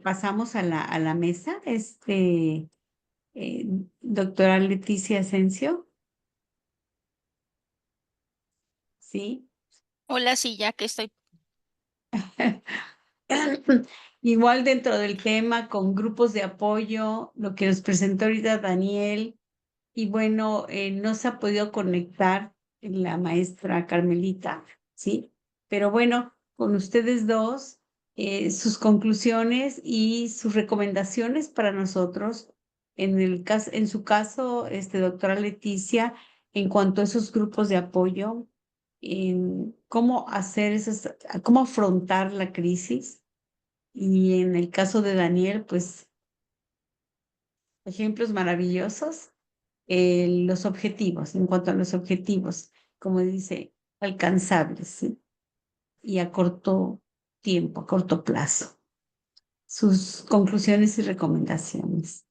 pasamos a la mesa, doctora Leticia Asensio, ¿sí? Hola, sí, ya que estoy. Igual dentro del tema, con grupos de apoyo, lo que nos presentó ahorita Daniel, y bueno, no se ha podido conectar la maestra Carmelita, ¿sí? Pero bueno, con ustedes dos, sus conclusiones y sus recomendaciones para nosotros, en su caso, doctora Leticia, en cuanto a esos grupos de apoyo, en cómo hacer cómo afrontar la crisis. Y en el caso de Daniel, pues ejemplos maravillosos. Los objetivos, en cuanto a los objetivos, como dice, alcanzables, ¿sí? Y a corto tiempo, a corto plazo. Sus conclusiones y recomendaciones.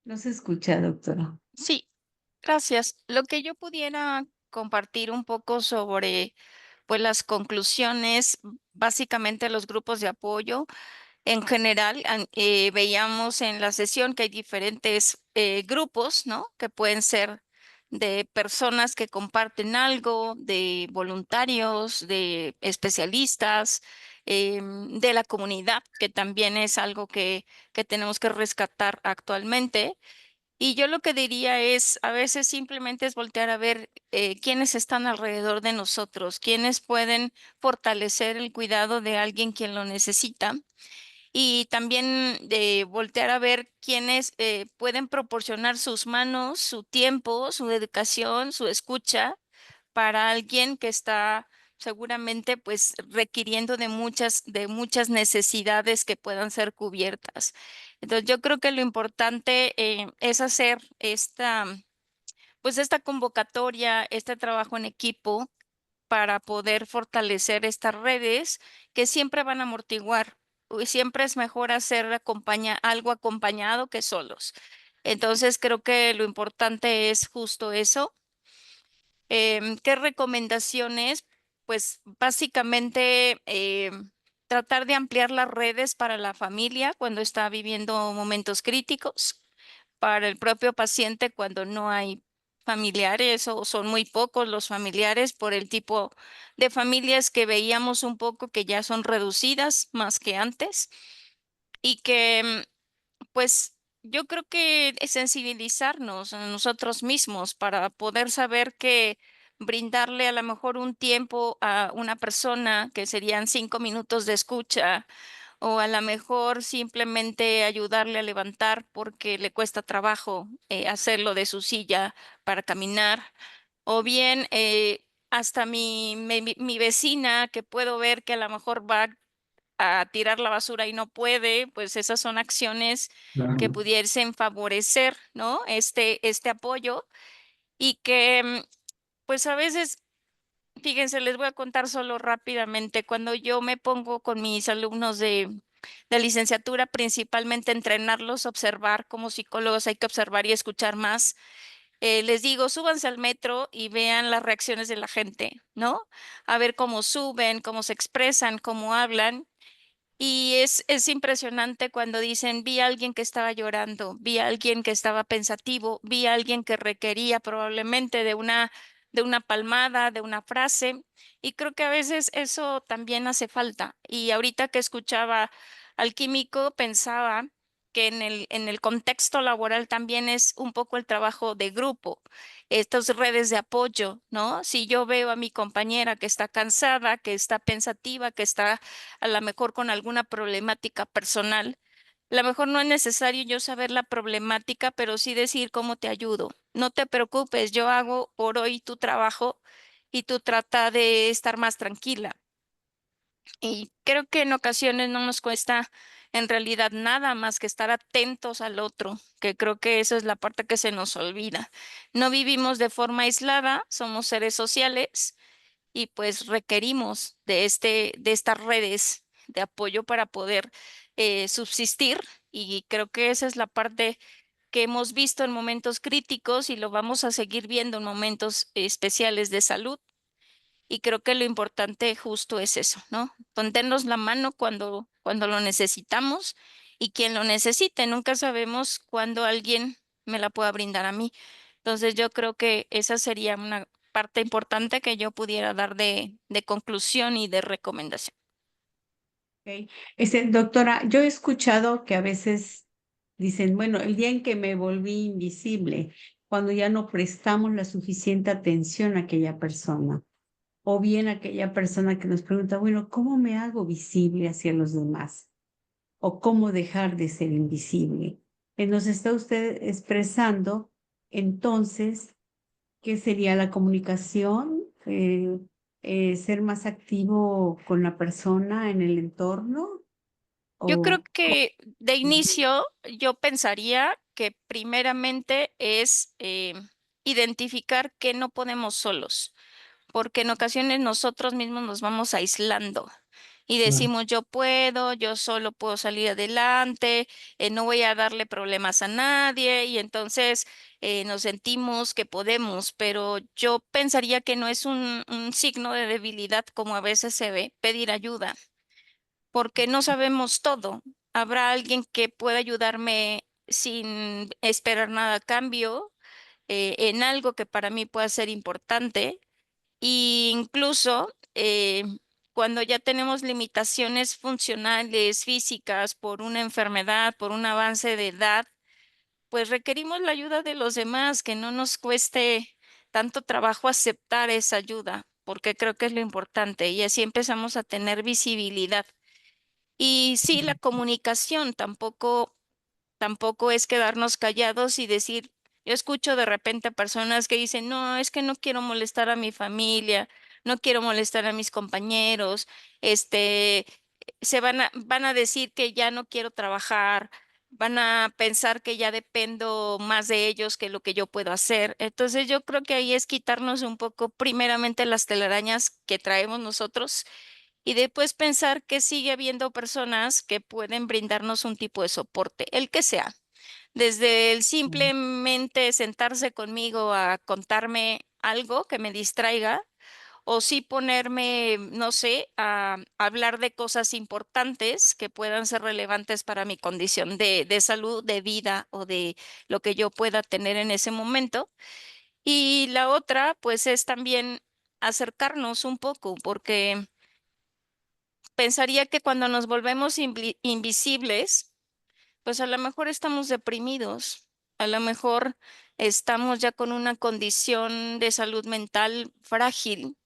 No se escucha, doctora. Sí, gracias. Lo que yo pudiera compartir un poco sobre, pues, las conclusiones, básicamente los grupos de apoyo. En general, veíamos en la sesión que hay diferentes grupos, ¿no? Que pueden ser de personas que comparten algo, de voluntarios, de especialistas, de la comunidad, que también es algo que tenemos que rescatar actualmente. Y yo lo que diría es, a veces simplemente es voltear a ver quiénes están alrededor de nosotros, quiénes pueden fortalecer el cuidado de alguien quien lo necesita. Y también de voltear a ver quiénes pueden proporcionar sus manos, su tiempo, su dedicación, su escucha para alguien que está seguramente pues requiriendo de muchas necesidades que puedan ser cubiertas. Entonces yo creo que lo importante es hacer esta convocatoria, este trabajo en equipo para poder fortalecer estas redes que siempre van a amortiguar. Siempre es mejor hacer algo acompañado que solos. Entonces creo que lo importante es justo eso. ¿Qué recomendaciones? Pues básicamente tratar de ampliar las redes para la familia cuando está viviendo momentos críticos, para el propio paciente cuando no hay familiares o son muy pocos los familiares por el tipo de familias que veíamos un poco que ya son reducidas más que antes y que pues yo creo que es sensibilizarnos a nosotros mismos para poder saber que brindarle a lo mejor un tiempo a una persona que serían 5 minutos de escucha o a lo mejor simplemente ayudarle a levantar porque le cuesta trabajo hacerlo de su silla para caminar o bien hasta mi vecina que puedo ver que a lo mejor va a tirar la basura y no puede, pues esas son acciones que Claro. pudiesen favorecer, ¿no? Este apoyo y que, pues a veces, fíjense, les voy a contar solo rápidamente, cuando yo me pongo con mis alumnos de licenciatura, principalmente entrenarlos a observar, como psicólogos hay que observar y escuchar más. Les digo, súbanse al metro y vean las reacciones de la gente, ¿no? A ver cómo suben, cómo se expresan, cómo hablan. Y es impresionante cuando dicen, vi a alguien que estaba llorando, vi a alguien que estaba pensativo, vi a alguien que requería probablemente de una palmada, de una frase. Y creo que a veces eso también hace falta. Y ahorita que escuchaba al químico, pensaba que en el contexto laboral también es un poco el trabajo de grupo, estas redes de apoyo, ¿no? Si yo veo a mi compañera que está cansada, que está pensativa, que está a lo mejor con alguna problemática personal. A lo mejor no es necesario yo saber la problemática, pero sí decir cómo te ayudo. No te preocupes, yo hago por hoy tu trabajo y tú trata de estar más tranquila. Y creo que en ocasiones no nos cuesta en realidad nada más que estar atentos al otro, que creo que esa es la parte que se nos olvida. No vivimos de forma aislada, somos seres sociales y pues requerimos de estas redes de apoyo para poder subsistir y creo que esa es la parte que hemos visto en momentos críticos y lo vamos a seguir viendo en momentos especiales de salud. Y creo que lo importante justo es eso, ¿no? Tendernos la mano cuando lo necesitamos y quien lo necesite. Nunca sabemos cuándo alguien me la pueda brindar a mí. Entonces yo creo que esa sería una parte importante que yo pudiera dar de conclusión y de recomendación. Ok. Doctora, yo he escuchado que a veces dicen, bueno, el día en que me volví invisible, cuando ya no prestamos la suficiente atención a aquella persona, o bien aquella persona que nos pregunta, bueno, ¿cómo me hago visible hacia los demás? ¿O cómo dejar de ser invisible? Nos está usted expresando entonces qué sería la comunicación, ser más activo con la persona en el entorno Yo creo o que de Ujú. inicio yo pensaría que primeramente es identificar que no podemos solos, porque en ocasiones nosotros mismos nos vamos aislando y Ah, decimos yo puedo, yo solo puedo salir adelante, no voy a darle problemas a nadie y entonces nos sentimos que podemos, pero yo pensaría que no es un signo de debilidad como a veces se ve pedir ayuda porque no sabemos todo. Habrá alguien que pueda ayudarme sin esperar nada a cambio, en algo que para mí pueda ser importante. E incluso cuando ya tenemos limitaciones funcionales, físicas, por una enfermedad, por un avance de edad, pues requerimos la ayuda de los demás, que no nos cueste tanto trabajo aceptar esa ayuda, porque creo que es lo importante. Y así empezamos a tener visibilidad. Y sí, la comunicación tampoco es quedarnos callados y decir, yo escucho de repente a personas que dicen, no, es que no quiero molestar a mi familia, no quiero molestar a mis compañeros, este, van a decir que ya no quiero trabajar, van a pensar que ya dependo más de ellos que lo que yo puedo hacer. Entonces yo creo que ahí es quitarnos un poco primeramente las telarañas que traemos nosotros y después pensar que sigue habiendo personas que pueden brindarnos un tipo de soporte, el que sea. Desde el simplemente sentarse conmigo a contarme algo que me distraiga, o sí ponerme, no sé, a hablar de cosas importantes que puedan ser relevantes para mi condición de salud, de vida o de lo que yo pueda tener en ese momento. Y la otra, pues, es también acercarnos un poco, porque pensaría que cuando nos volvemos invisibles, pues a lo mejor estamos deprimidos, a lo mejor estamos ya con una condición de salud mental frágil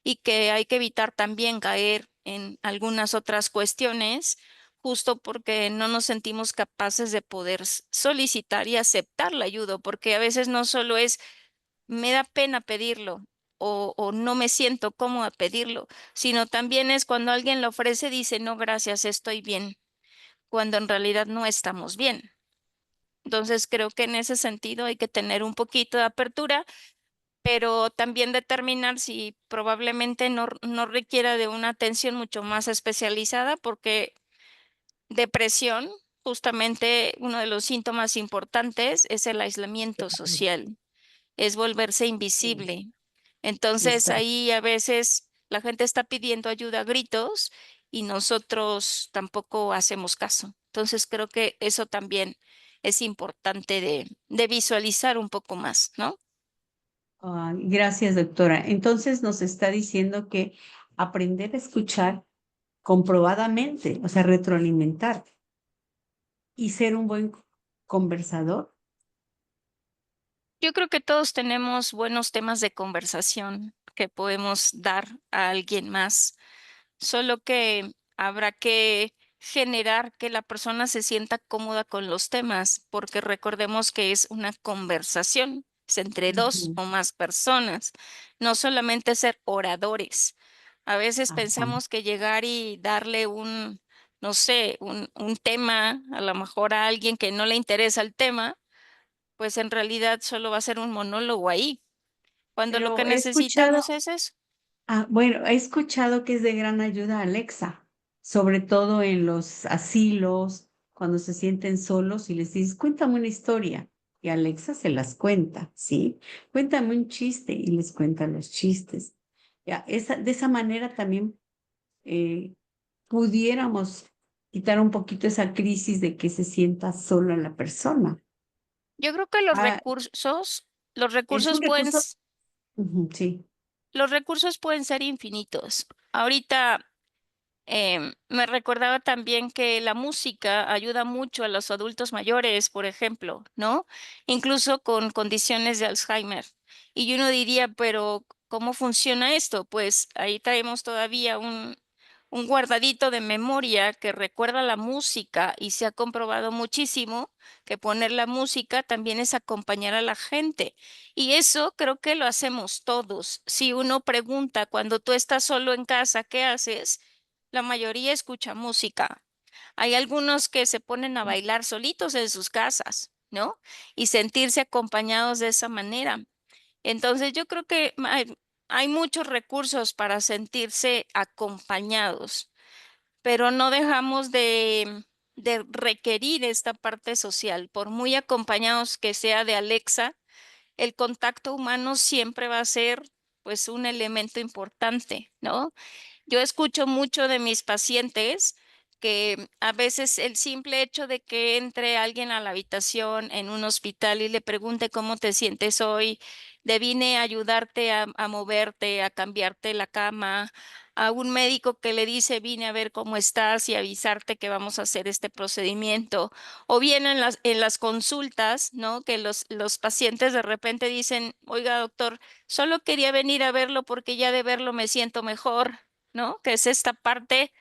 y que hay que evitar también caer en algunas otras cuestiones, justo porque no nos sentimos capaces de poder solicitar y aceptar la ayuda, porque a veces no solo es me da pena pedirlo o no me siento cómoda pedirlo, sino también es cuando alguien lo ofrece, dice, no, gracias, estoy bien, cuando en realidad no estamos bien. Entonces creo que en ese sentido hay que tener un poquito de apertura, pero también determinar si probablemente no requiera de una atención mucho más especializada, porque depresión, justamente uno de los síntomas importantes es el aislamiento social, es volverse sí, invisible. Entonces exacto. ahí a veces la gente está pidiendo ayuda a gritos y nosotros tampoco hacemos caso. Entonces creo que eso también es importante de visualizar un poco más, ¿no? Ah, gracias, doctora. Entonces nos está diciendo que aprender a escuchar comprobadamente, o sea, retroalimentar y ser un buen conversador. Yo creo que todos tenemos buenos temas de conversación que podemos dar a alguien más. Solo que habrá que generar que la persona se sienta cómoda con los temas, porque recordemos que es una conversación, es entre dos Ujú. o más personas, no solamente ser oradores. A veces Ajá. pensamos que llegar y darle no sé, un tema, a lo mejor a alguien que no le interesa el tema, pues en realidad solo va a ser un monólogo ahí, cuando lo que Pero he escuchado, necesitamos es eso. bueno, he escuchado que es de gran ayuda Alexa, sobre todo en los asilos, cuando se sienten solos y les dices, cuéntame una historia. Y Alexa se las cuenta, ¿sí? Cuéntame un chiste y les cuenta los chistes. de esa manera también pudiéramos quitar un poquito esa crisis de que se sienta sola la persona. Yo creo que Ah, los es recursos un pueden, recurso, ujú, sí. los recursos pueden ser infinitos. Ahorita me recordaba también que la música ayuda mucho a los adultos mayores, por ejemplo, ¿no? Incluso con condiciones de Alzheimer. Y uno diría, pero ¿cómo funciona esto? Pues ahí traemos todavía un guardadito de memoria que recuerda la música y se ha comprobado muchísimo que poner la música también es acompañar a la gente. Y eso creo que lo hacemos todos. Si uno pregunta cuando tú estás solo en casa, ¿qué haces? La mayoría escucha música. Hay algunos que se ponen a bailar solitos en sus casas, ¿no? Y sentirse acompañados de esa manera. Entonces yo creo que hay muchos recursos para sentirse acompañados, pero no dejamos de requerir esta parte social. Por muy acompañados que sea de Alexa, el contacto humano siempre va a ser pues un elemento importante, ¿no? Yo escucho mucho de mis pacientes que a veces el simple hecho de que entre alguien a la habitación en un hospital y le pregunte cómo te sientes hoy, de vine a ayudarte a moverte, a cambiarte la cama, a un médico que le dice vine a ver cómo estás y avisarte que vamos a hacer este procedimiento, o bien en las consultas, ¿no? Que los pacientes de repente dicen, oiga, doctor, solo quería venir a verlo porque ya de verlo me siento mejor, ¿no? Que es esta parte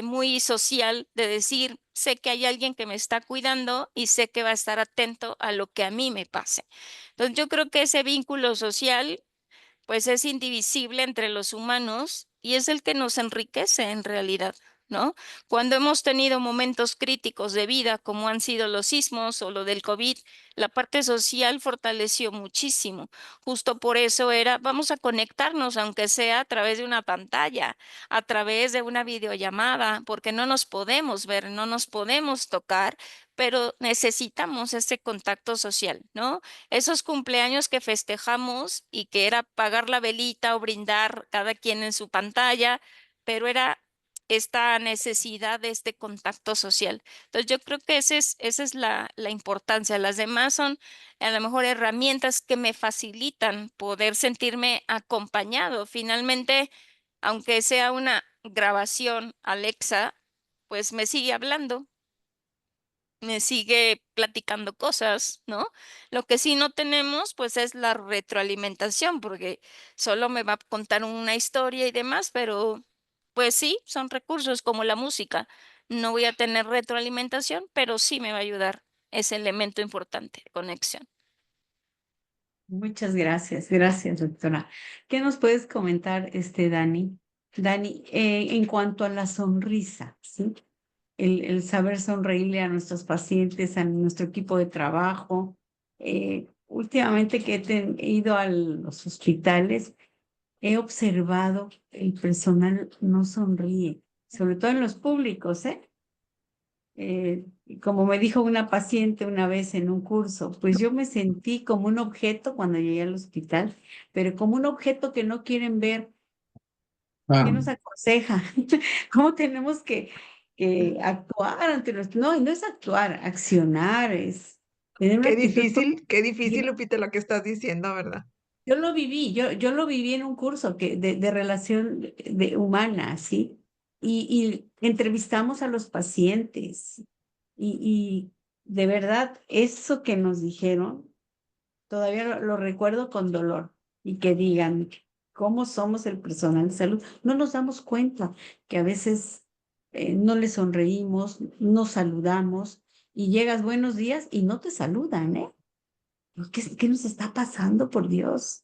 muy social de decir, sé que hay alguien que me está cuidando y sé que va a estar atento a lo que a mí me pase. Entonces, yo creo que ese vínculo social pues es indivisible entre los humanos y es el que nos enriquece en realidad, ¿no? Cuando hemos tenido momentos críticos de vida, como han sido los sismos o lo del COVID, la parte social fortaleció muchísimo. Justo por eso era, vamos a conectarnos, aunque sea a través de una pantalla, a través de una videollamada, porque no nos podemos ver, no nos podemos tocar, pero necesitamos ese contacto social, ¿no? Esos cumpleaños que festejamos y que era pagar la velita o brindar cada quien en su pantalla, pero era esta necesidad de este contacto social. Entonces yo creo que esa es la importancia. Las demás son a lo mejor herramientas que me facilitan poder sentirme acompañado. Finalmente, aunque sea una grabación, Alexa, pues me sigue hablando, me sigue platicando cosas, ¿no? Lo que sí no tenemos, pues es la retroalimentación, porque solo me va a contar una historia y demás, pero pues sí, son recursos como la música. No voy a tener retroalimentación, pero sí me va a ayudar ese elemento importante, conexión. Muchas gracias, doctora. ¿Qué nos puedes comentar, Dani? Dani, en cuanto a la sonrisa, ¿sí? El saber sonreírle a nuestros pacientes, a nuestro equipo de trabajo. Últimamente que he ido a los hospitales, he observado el personal no sonríe, sobre todo en los públicos, ¿eh? Y como me dijo una paciente una vez en un curso, pues yo me sentí como un objeto cuando llegué al hospital, pero como un objeto que no quieren ver. ¿Qué nos aconseja? ¿Cómo tenemos que actuar ante los... No, y no es actuar, accionar, es tener una actitud Qué difícil, positiva. Lupita, lo que estás diciendo, ¿verdad? Yo lo viví, yo lo viví en un curso de relación humana, ¿sí? Y entrevistamos a los pacientes y de verdad, eso que nos dijeron todavía lo recuerdo con dolor y que digan cómo somos el personal de salud. No nos damos cuenta que a veces no le sonreímos, no saludamos y llegas buenos días y no te saludan, ¿eh? ¿Qué nos está pasando, por Dios?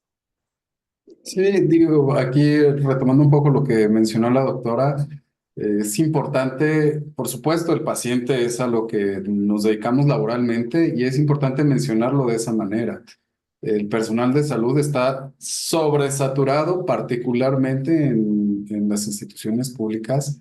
Sí, digo, aquí retomando un poco lo que mencionó la doctora, es importante, por supuesto, el paciente es a lo que nos dedicamos laboralmente y es importante mencionarlo de esa manera. El personal de salud está sobresaturado, particularmente en las instituciones públicas,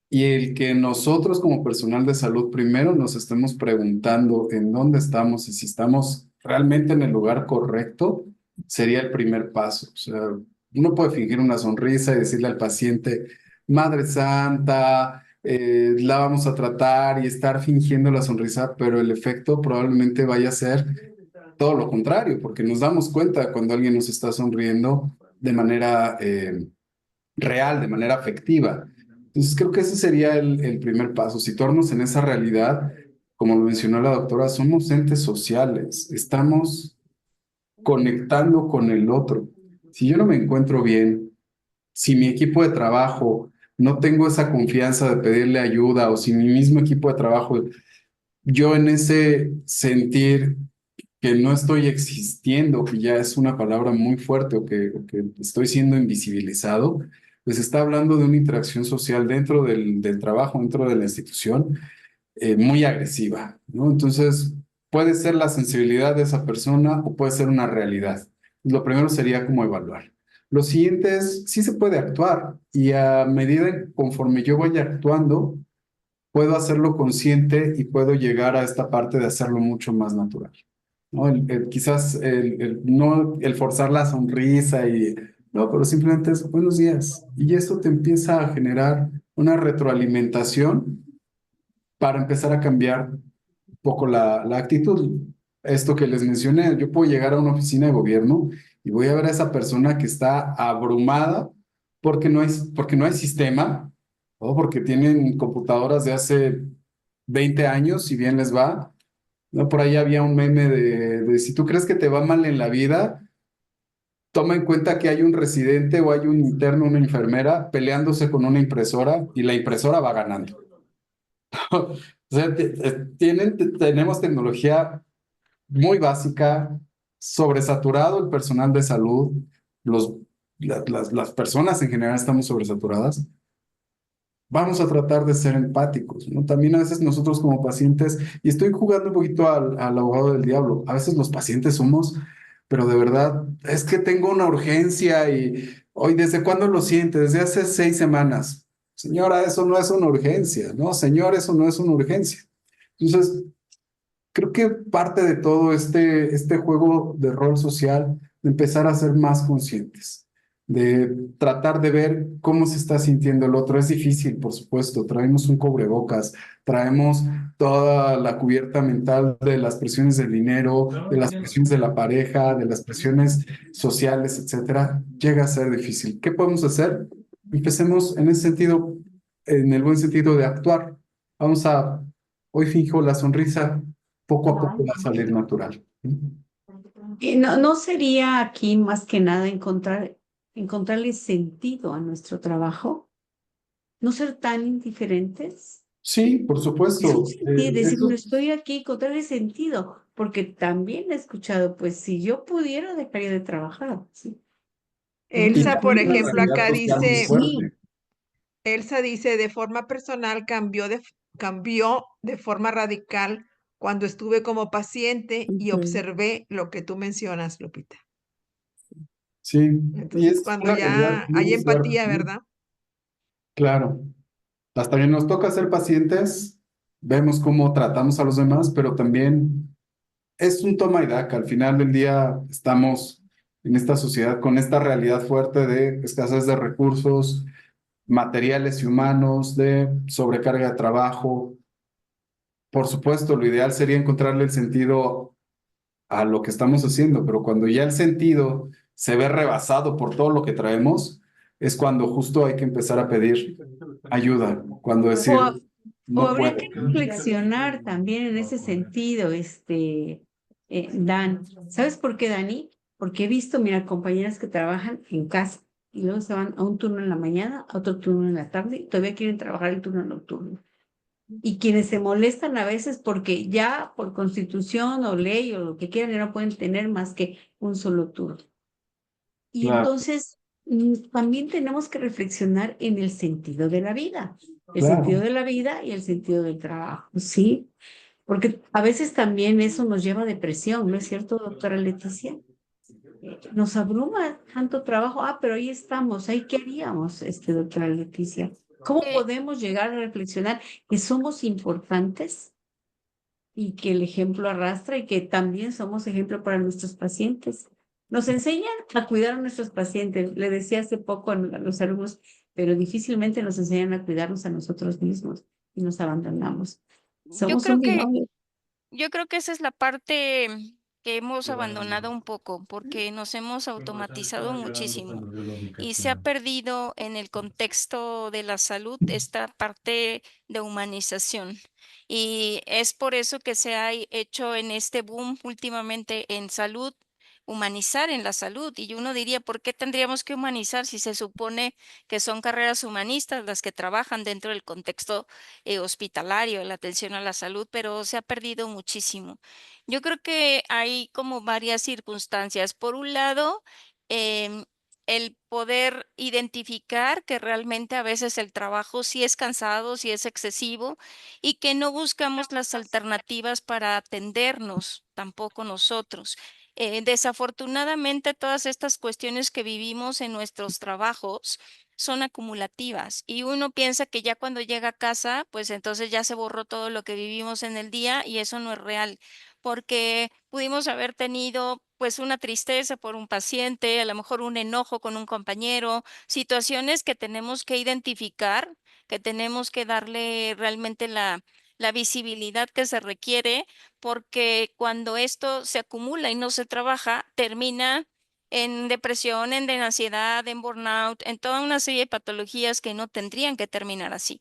y el que nosotros como personal de salud primero nos estemos preguntando en dónde estamos y si estamos realmente en el lugar correcto sería el primer paso. O sea, Uno puede fingir una sonrisa y decirle al paciente, Madre Santa, la vamos a tratar y estar fingiendo la sonrisa, pero el efecto probablemente vaya a ser todo lo contrario, porque nos damos cuenta cuando alguien nos está sonriendo de manera real, de manera afectiva. Entonces creo que ese sería el primer paso, situarnos en esa realidad. Como lo mencionó la doctora, somos entes sociales, estamos conectando con el otro. Si yo no me encuentro bien, si mi equipo de trabajo no tengo esa confianza de pedirle ayuda, o si mi mismo equipo de trabajo, yo en ese sentir que no estoy existiendo, que ya es una palabra muy fuerte, o que estoy siendo invisibilizado, pues está hablando de una interacción social dentro del trabajo, dentro de la institución, muy agresiva, ¿no? Entonces, puede ser la sensibilidad de esa persona o puede ser una realidad. Lo primero sería como evaluar. Lo siguiente es, sí se puede actuar y a medida conforme yo vaya actuando, puedo hacerlo consciente y puedo llegar a esta parte de hacerlo mucho más natural, ¿no? Quizás no el forzar la sonrisa y no, pero simplemente es buenos días. Y esto te empieza a generar una retroalimentación para empezar a cambiar un poco la actitud. Esto que les mencioné, yo puedo llegar a una oficina de gobierno y voy a ver a esa persona que está abrumada porque no hay sistema, o porque tienen computadoras de hace 20 años, si bien les va. ¿No? Por ahí había un meme de si tú crees que te va mal en la vida, toma en cuenta que hay un residente o hay un interno, una enfermera peleándose con una impresora y la impresora va ganando. O sea, tenemos tecnología muy básica, sobresaturado el personal de salud, los, las personas en general estamos sobresaturadas. Vamos a tratar de ser empáticos, ¿no? También a veces nosotros como pacientes, y estoy jugando un poquito al abogado del diablo, a veces los pacientes somos, pero de verdad, es que tengo una urgencia y hoy, ¿desde cuándo lo siente? Desde hace 6 semanas. Señora, eso no es una urgencia, ¿no? Señor, eso no es una urgencia. Entonces, creo que parte de todo este juego de rol social, de empezar a ser más conscientes, de tratar de ver cómo se está sintiendo el otro. Es difícil, por supuesto, traemos un cubrebocas, traemos toda la cubierta mental de las presiones del dinero, de las presiones de la pareja, de las presiones sociales, etcétera. Llega a ser difícil. ¿Qué podemos hacer? Empecemos en ese sentido, en el buen sentido de actuar. Vamos a, hoy finjo la sonrisa, poco a poco va a salir natural. Y no sería aquí más que nada encontrarle sentido a nuestro trabajo, no ser tan indiferentes. Sí, por Es un supuesto. sentido, decir, no Eso, estoy aquí, encontrarle sentido, porque también he escuchado, pues si yo pudiera, dejaría de trabajar, ¿sí? y Elsa, por también una ejemplo, realidad acá social muy dice, Sí, fuerte. Elsa dice, de forma personal cambió de forma radical cuando estuve como paciente y ujú. observé lo que tú mencionas, Lupita. Sí, y Entonces, es cuando una realidad ya hay muy fuerte. empatía, ¿verdad? Claro, hasta que nos toca ser pacientes, vemos cómo tratamos a los demás, pero también es un toma y daca. Al final del día estamos en esta sociedad con esta realidad fuerte de escasez de recursos materiales y humanos, de sobrecarga de trabajo. Por supuesto, lo ideal sería encontrarle el sentido a lo que estamos haciendo, pero cuando ya el sentido se ve rebasado por todo lo que traemos, es cuando justo hay que empezar a pedir ayuda, cuando decir, O, o no habría puedo. que reflexionar también en ese sentido, Dan. ¿Sabes por qué, Dani? Porque he visto, mira, compañeras que trabajan en casa y luego se van a un turno en la mañana, a otro turno en la tarde y todavía quieren trabajar el turno nocturno. Y quienes se molestan a veces porque ya por constitución o ley o lo que quieran, ya no pueden tener más que un solo turno. Y Claro, entonces también tenemos que reflexionar en el sentido de la vida, el sentido claro, de la vida y el sentido del trabajo, ¿sí? Porque a veces también eso nos lleva a depresión, ¿no es cierto, doctora Leticia? Nos abruma tanto trabajo, pero ahí estamos, ahí qué haríamos, doctora Leticia. ¿Cómo Eh, podemos llegar a reflexionar que somos importantes y que el ejemplo arrastra y que también somos ejemplo para nuestros pacientes? Nos enseñan a cuidar a nuestros pacientes. Le decía hace poco a los alumnos, pero difícilmente nos enseñan a cuidarnos a nosotros mismos y nos abandonamos. Yo Somos creo un que binomio. Yo creo que esa es la parte que hemos abandonado un poco, porque nos hemos automatizado muchísimo y se ha perdido en el contexto de la salud esta parte de humanización. Y es por eso que se ha hecho en este boom últimamente en salud, humanizar en la salud. Y uno diría, ¿por qué tendríamos que humanizar si se supone que son carreras humanistas las que trabajan dentro del contexto hospitalario, la atención a la salud? Pero se ha perdido muchísimo. Yo creo que hay como varias circunstancias. Por un lado, em, el poder identificar que realmente a veces el trabajo sí es cansado, sí es excesivo y que no buscamos las alternativas para atendernos tampoco nosotros. Desafortunadamente, todas estas cuestiones que vivimos en nuestros trabajos son acumulativas y uno piensa que ya cuando llega a casa, pues entonces ya se borró todo lo que vivimos en el día y eso no es real, porque pudimos haber tenido pues una tristeza por un paciente, a lo mejor un enojo con un compañero, situaciones que tenemos que identificar, que tenemos que darle realmente la visibilidad que se requiere, porque cuando esto se acumula y no se trabaja, termina en depresión, en de ansiedad, en burnout, en toda una serie de patologías que no tendrían que terminar así.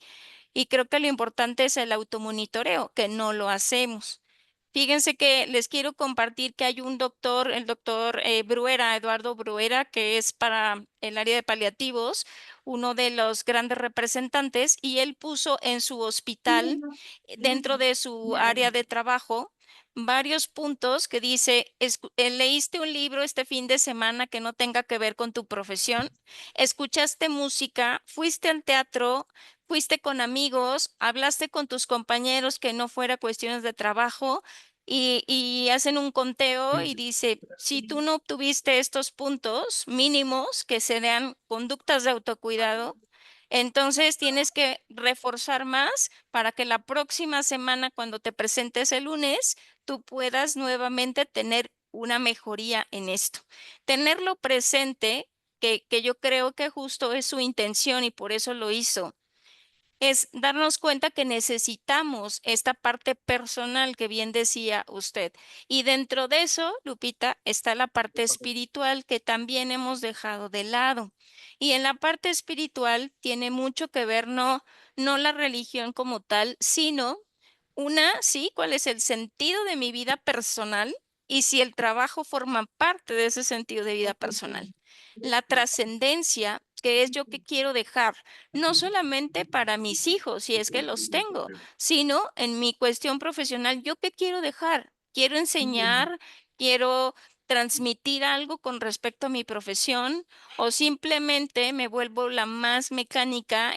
Y creo que lo importante es el automonitoreo, que no lo hacemos. Fíjense que les quiero compartir que hay un doctor, el doctor Bruera, Eduardo Bruera, que es para el área de paliativos, uno de los grandes representantes, y él puso en su hospital, dentro de su área de trabajo, varios puntos que dice, leíste un libro este fin de semana que no tenga que ver con tu profesión, escuchaste música, fuiste al teatro, fuiste con amigos, hablaste con tus compañeros que no fuera cuestiones de trabajo y hacen un conteo y dice, si tú no obtuviste estos puntos mínimos que sean conductas de autocuidado, entonces tienes que reforzar más para que la próxima semana, cuando te presentes el lunes, tú puedas nuevamente tener una mejoría en esto. Tenerlo presente, que yo creo que justo es su intención y por eso lo hizo, es darnos cuenta que necesitamos esta parte personal que bien decía usted. Y dentro de eso, Lupita, está la parte espiritual que también hemos dejado de lado. Y en la parte espiritual tiene mucho que ver no la religión como tal, sino sí, cuál es el sentido de mi vida personal y si el trabajo forma parte de ese sentido de vida personal. La trascendencia, que es yo que quiero dejar no solamente para mis hijos, si es que los tengo, sino en mi cuestión profesional, ¿yo qué quiero dejar? ¿Quiero enseñar? ¿Quiero transmitir algo con respecto a mi profesión? ¿O simplemente me vuelvo la más mecánica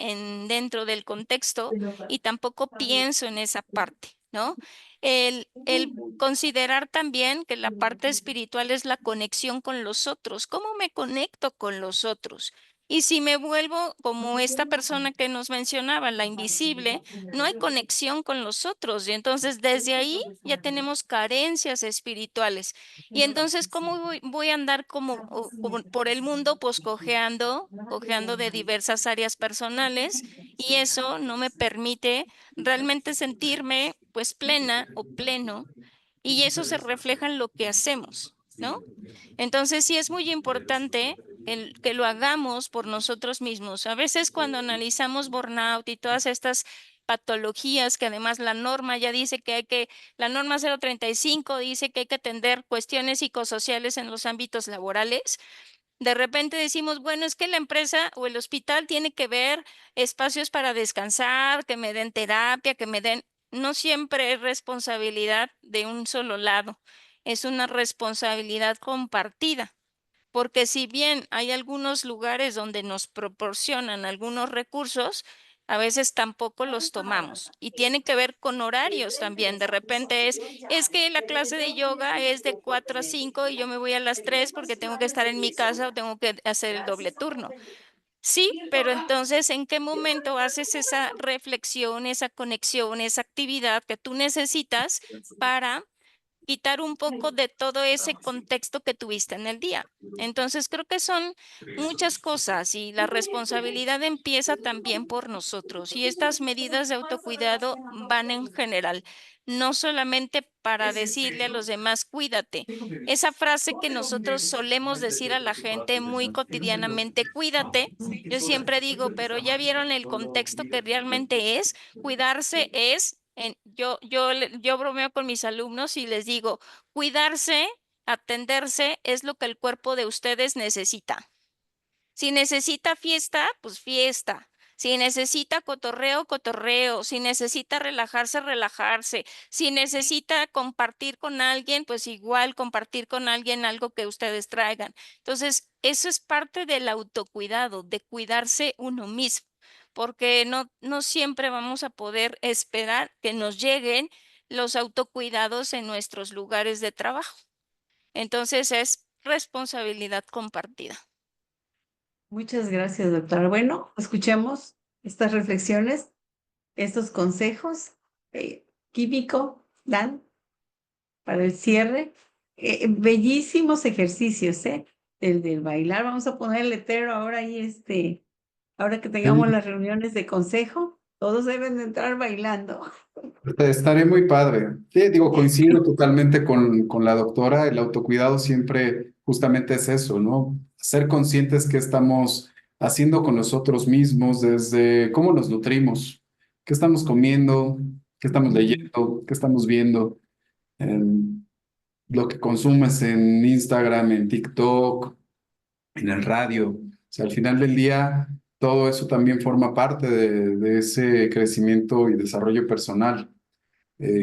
dentro del contexto y tampoco pienso en esa parte, ¿no? El considerar también que la parte espiritual es la conexión con los otros. ¿Cómo me conecto con los otros? Y si me vuelvo como esta persona que nos mencionaba, la invisible, no hay conexión con los otros. Y entonces desde ahí ya tenemos carencias espirituales. Y entonces, ¿cómo voy a andar como por el mundo, pues cojeando de diversas áreas personales? Y eso no me permite realmente sentirme pues plena o pleno. Y eso se refleja en lo que hacemos, ¿no? Entonces, sí es muy importante que lo hagamos por nosotros mismos. A veces cuando analizamos burnout y todas estas patologías que además la norma ya dice la norma 035 dice que hay que atender cuestiones psicosociales en los ámbitos laborales, de repente decimos, bueno, es que la empresa o el hospital tiene que ver espacios para descansar, que me den terapia, no siempre es responsabilidad de un solo lado, es una responsabilidad compartida. Porque si bien hay algunos lugares donde nos proporcionan algunos recursos, a veces tampoco los tomamos. Y tiene que ver con horarios también. De repente es que la clase de yoga es de 4 a 5 y yo me voy a las 3 porque tengo que estar en mi casa o tengo que hacer el doble turno. Sí, pero entonces, ¿en qué momento haces esa reflexión, esa conexión, esa actividad que tú necesitas para quitar un poco de todo ese contexto que tuviste en el día. Entonces, creo que son muchas cosas y la responsabilidad empieza también por nosotros. Y estas medidas de autocuidado van en general, no solamente para decirle a los demás, cuídate. Esa frase que nosotros solemos decir a la gente muy cotidianamente, cuídate, yo siempre digo, pero ya vieron el contexto que realmente es. Cuidarse es, yo bromeo con mis alumnos y les digo, cuidarse, atenderse es lo que el cuerpo de ustedes necesita. Si necesita fiesta, pues fiesta. Si necesita cotorreo, cotorreo. Si necesita relajarse, relajarse. Si necesita compartir con alguien, pues igual compartir con alguien algo que ustedes traigan. Entonces, eso es parte del autocuidado, de cuidarse uno mismo, porque no siempre vamos a poder esperar que nos lleguen los autocuidados en nuestros lugares de trabajo. Entonces, es responsabilidad compartida. Muchas gracias, doctora. Bueno, escuchemos estas reflexiones, estos consejos. Químico, Dan, para el cierre. Bellísimos ejercicios, ¿eh? El del bailar. Vamos a poner el letrero ahora ahí, ahora que tengamos las reuniones de consejo, todos deben de entrar bailando. Estaré muy padre. Sí, digo, coincido totalmente con la doctora. El autocuidado siempre justamente es eso, ¿no? Ser conscientes que estamos haciendo con nosotros mismos, desde cómo nos nutrimos, qué estamos comiendo, qué estamos leyendo, qué estamos viendo, lo que consumes en Instagram, en TikTok, en el radio. O sea, al final del día, todo eso también forma parte de ese crecimiento y desarrollo personal.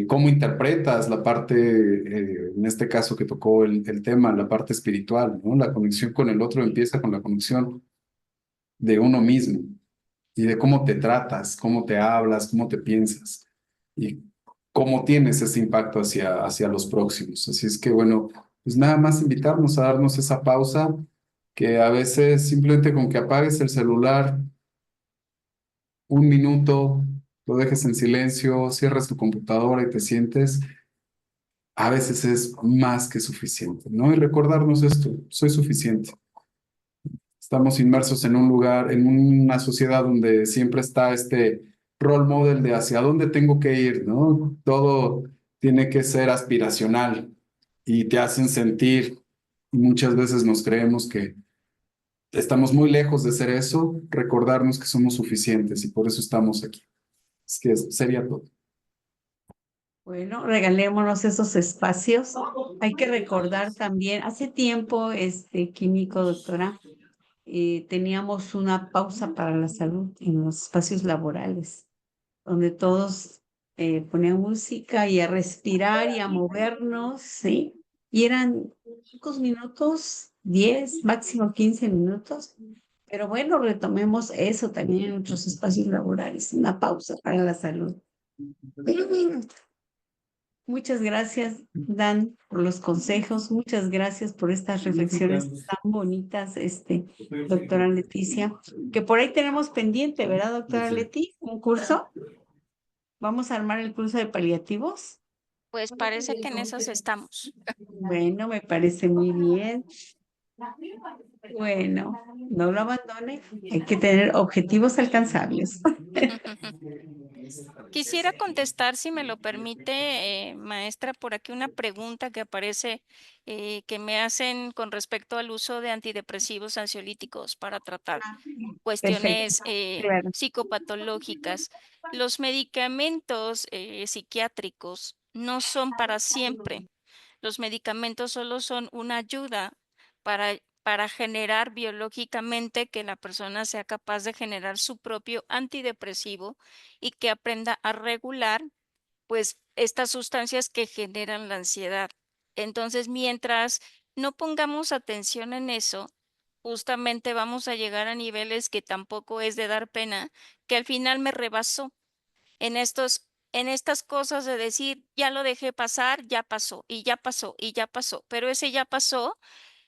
¿Cómo interpretas la parte, en este caso que tocó el tema, la parte espiritual, ¿no? La conexión con el otro empieza con la conexión de uno mismo y de cómo te tratas, cómo te hablas, cómo te piensas y cómo tienes ese impacto hacia los próximos. Así es que, bueno, pues nada más invitarnos a darnos esa pausa que a veces simplemente con que apagues el celular un minuto, lo dejes en silencio, cierras tu computadora y te sientes, a veces es más que suficiente, ¿no? Y recordarnos esto, soy suficiente. Estamos inmersos en un lugar, en una sociedad donde siempre está este role model de hacia dónde tengo que ir, ¿no? Todo tiene que ser aspiracional y te hacen sentir, y muchas veces nos creemos que estamos muy lejos de ser eso, recordarnos que somos suficientes y por eso estamos aquí. Es que sería todo. Bueno, regalémonos esos espacios. Hay que recordar también, hace tiempo, químico, doctora, teníamos una pausa para la salud en los espacios laborales, donde todos ponían música y a respirar y a movernos, ¿sí? Y eran pocos minutos, 10, máximo 15 minutos. Pero bueno, retomemos eso también en nuestros espacios laborales, una pausa para la salud. Muchas gracias, Dan, por los consejos. Muchas gracias por estas reflexiones tan bonitas, doctora Leticia, que por ahí tenemos pendiente, ¿verdad, doctora Leti? ¿Un curso? ¿Vamos a armar el curso de paliativos? Pues parece que en esas estamos. Bueno, me parece muy bien. Bueno, no lo abandone. Hay que tener objetivos alcanzables. Quisiera contestar, si me lo permite, maestra, por aquí una pregunta que aparece que me hacen con respecto al uso de antidepresivos ansiolíticos para tratar Perfecto, cuestiones claro. psicopatológicas. Los medicamentos psiquiátricos no son para siempre. Los medicamentos solo son una ayuda para generar biológicamente que la persona sea capaz de generar su propio antidepresivo y que aprenda a regular, pues, estas sustancias que generan la ansiedad. Entonces, mientras no pongamos atención en eso, justamente vamos a llegar a niveles que tampoco es de dar pena, que al final me rebasó en estas cosas de decir, ya lo dejé pasar, ya pasó, y ya pasó, y ya pasó, pero ese ya pasó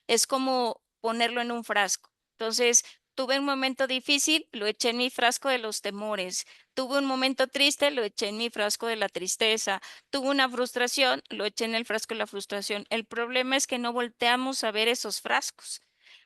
es como ponerlo en un frasco. Entonces, Tuve un momento difícil, lo eché en mi frasco de los temores. Tuve un momento triste, lo eché en mi frasco de la tristeza. Tuve una frustración, lo eché en el frasco de la frustración. El problema es que no volteamos a ver esos frascos.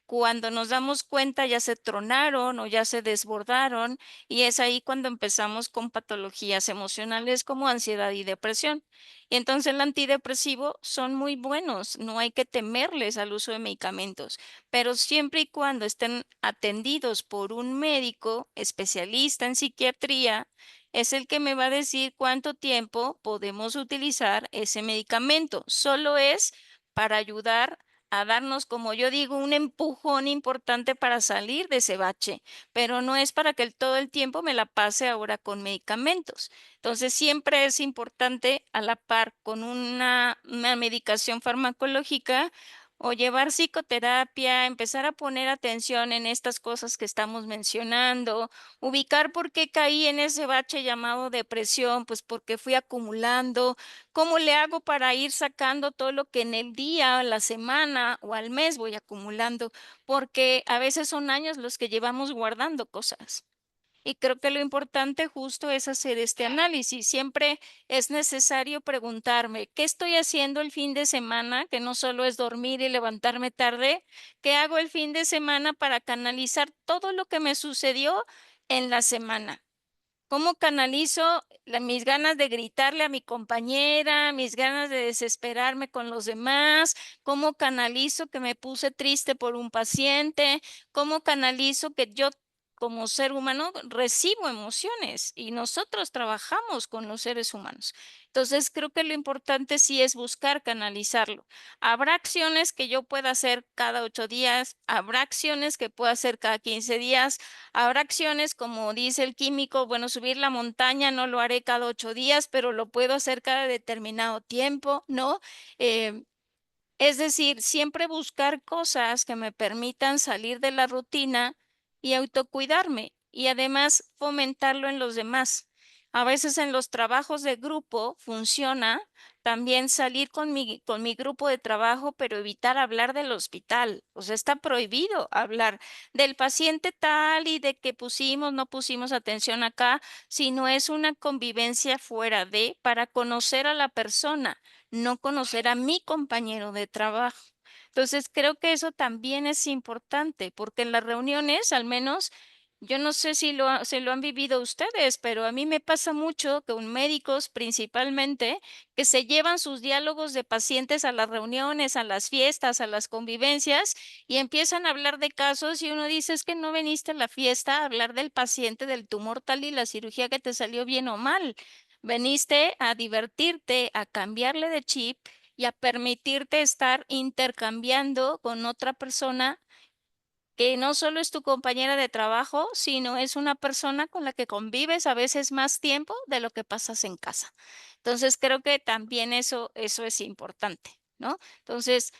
Cuando nos damos cuenta ya se tronaron o ya se desbordaron y es ahí cuando empezamos con patologías emocionales como ansiedad y depresión. Y entonces el antidepresivo son muy buenos, no hay que temerles al uso de medicamentos, pero siempre y cuando estén atendidos por un médico especialista en psiquiatría, es el que me va a decir cuánto tiempo podemos utilizar ese medicamento. Solo es para ayudar a darnos, como yo digo, un empujón importante para salir de ese bache, pero no es para que todo el tiempo me la pase ahora con medicamentos. Entonces, siempre es importante a la par con una medicación farmacológica o llevar psicoterapia, empezar a poner atención en estas cosas que estamos mencionando, ubicar por qué caí en ese bache llamado depresión, pues porque fui acumulando. ¿Cómo le hago para ir sacando todo lo que en el día, la semana o al mes voy acumulando? Porque a veces son años los que llevamos guardando cosas. Y creo que lo importante justo es hacer este análisis. Siempre es necesario preguntarme, ¿qué estoy haciendo el fin de semana? Que no solo es dormir y levantarme tarde. ¿Qué hago el fin de semana para canalizar todo lo que me sucedió en la semana? ¿Cómo canalizo mis ganas de gritarle a mi compañera, mis ganas de desesperarme con los demás? ¿Cómo canalizo que me puse triste por un paciente? ¿Cómo canalizo que yo como ser humano recibo emociones y nosotros trabajamos con los seres humanos? Entonces, creo que lo importante sí es buscar canalizarlo. Habrá acciones que yo pueda hacer cada 8 días, habrá acciones que pueda hacer cada 15 días. Habrá acciones, como dice el químico, bueno, subir la montaña no lo haré cada 8 días, pero lo puedo hacer cada determinado tiempo, ¿no? Eh, es decir, siempre buscar cosas que me permitan salir de la rutina y autocuidarme y además fomentarlo en los demás. A veces en los trabajos de grupo funciona también salir con mi grupo de trabajo, pero evitar hablar del hospital. O sea, está prohibido hablar del paciente tal y de que pusimos, no pusimos atención acá, sino es una convivencia fuera de para conocer a la persona, no conocer a mi compañero de trabajo. Entonces, creo que eso también es importante, porque en las reuniones, al menos, yo no sé si se lo han vivido ustedes, pero a mí me pasa mucho que un médicos principalmente, que se llevan sus diálogos de pacientes a las reuniones, a las fiestas, a las convivencias, y empiezan a hablar de casos y uno dice, es que no viniste a la fiesta a hablar del paciente, del tumor tal y la cirugía que te salió bien o mal. Veniste a divertirte, a cambiarle de chip y a permitirte estar intercambiando con otra persona que no solo es tu compañera de trabajo, sino es una persona con la que convives a veces más tiempo de lo que pasas en casa. Entonces, creo que también eso es importante, ¿no? Entonces,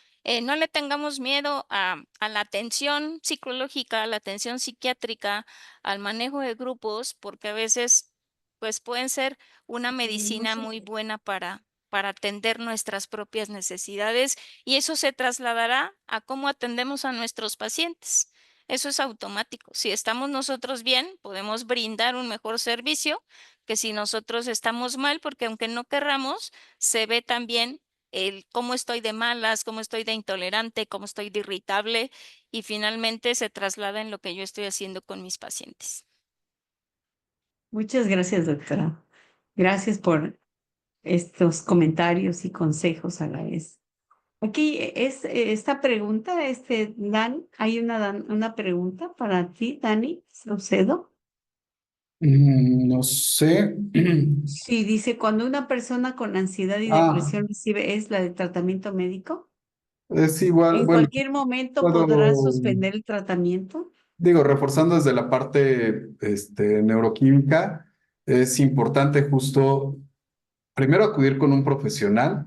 no le tengamos miedo a la atención psicológica, a la atención psiquiátrica, al manejo de grupos, porque a veces, pues, pueden ser una medicina muy buena para atender nuestras propias necesidades y eso se trasladará a cómo atendemos a nuestros pacientes. Eso es automático. Si estamos nosotros bien, podemos brindar un mejor servicio que si nosotros estamos mal, porque aunque no querramos, se ve también el cómo estoy de malas, cómo estoy de intolerante, cómo estoy de irritable y finalmente se traslada en lo que yo estoy haciendo con mis pacientes. Muchas gracias, doctora. Gracias por estos comentarios y consejos a la vez. Aquí es esta pregunta, Dan, hay una pregunta para ti, Dani Saucedo. No sé. Sí, dice, cuando una persona con ansiedad y Ah, depresión recibe, ¿es la de tratamiento médico? es igual, ¿En bueno, cualquier momento podrá puedo, suspender el tratamiento? digo, reforzando desde la parte neuroquímica, es importante justo primero acudir con un profesional,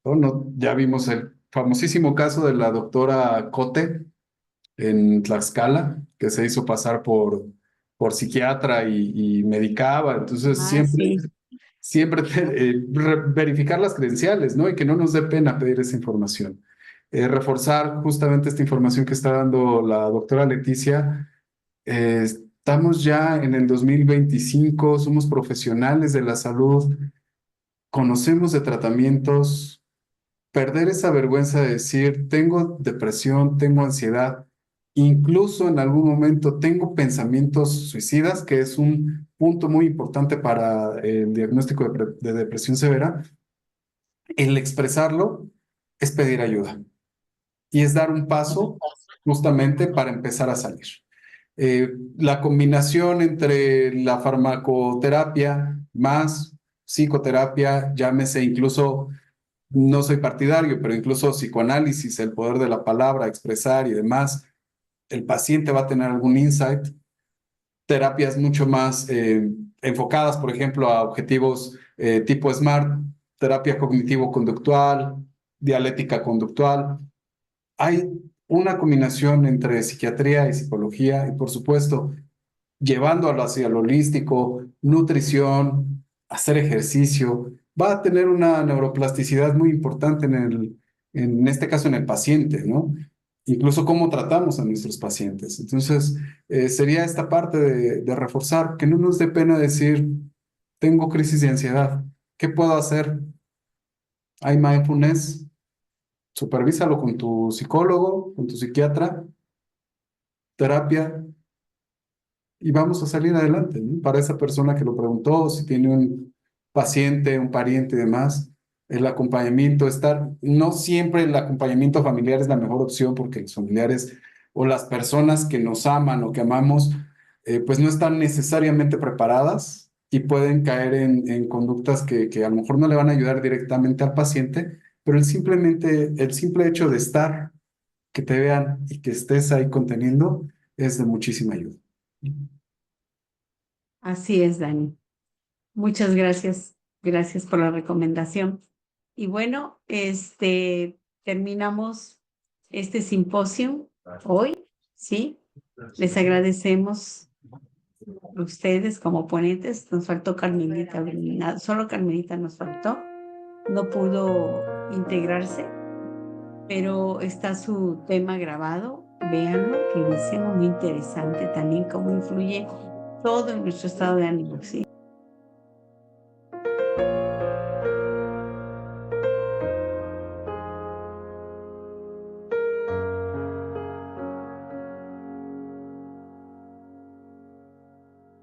¿no? Ya vimos el famosísimo caso de la doctora Cote en Tlaxcala, que se hizo pasar por psiquiatra y medicaba. Entonces, Ah, sí. siempre verificar las credenciales, ¿no? Y que no nos dé pena pedir esa información. Reforzar justamente esta información que está dando la doctora Leticia, Estamos ya en el 2025, somos profesionales de la salud, conocemos de tratamientos, perder esa vergüenza de decir, tengo depresión, tengo ansiedad, incluso en algún momento tengo pensamientos suicidas, que es un punto muy importante para el diagnóstico de depresión severa. El expresarlo es pedir ayuda y es dar un paso justamente para empezar a salir. La combinación entre la farmacoterapia más psicoterapia, llámese incluso, no soy partidario, pero incluso psicoanálisis, el poder de la palabra, expresar y demás, el paciente va a tener algún insight. Terapias mucho más enfocadas, por ejemplo, a objetivos tipo SMART, terapia cognitivo-conductual, dialéctica conductual. Hay una combinación entre psiquiatría y psicología y, por supuesto, llevándolo hacia lo holístico, nutrición, hacer ejercicio, va a tener una neuroplasticidad muy importante en este caso en el paciente, ¿no? Incluso cómo tratamos a nuestros pacientes. Entonces, sería esta parte de reforzar, que no nos dé pena decir, tengo crisis de ansiedad, ¿qué puedo hacer? Hay mindfulness, supervísalo con tu psicólogo, con tu psiquiatra, terapia, y vamos a salir adelante, ¿no? Para esa persona que lo preguntó, si tiene un paciente, un pariente y demás, el acompañamiento, no siempre el acompañamiento familiar es la mejor opción porque los familiares o las personas que nos aman o que amamos, pues no están necesariamente preparadas y pueden caer en conductas que a lo mejor no le van a ayudar directamente al paciente, pero el simple hecho de estar, que te vean y que estés ahí conteniendo es de muchísima ayuda. Así es, Dani. Muchas gracias. Gracias por la recomendación. Y bueno, terminamos este simposio hoy, ¿sí? Les agradecemos a ustedes como ponentes. Nos faltó Carmelita, solo Carmelita nos faltó. No pudo integrarse, pero está su tema grabado. Véanlo, que es muy interesante también cómo influye todo en nuestro estado de ánimo, ¿sí?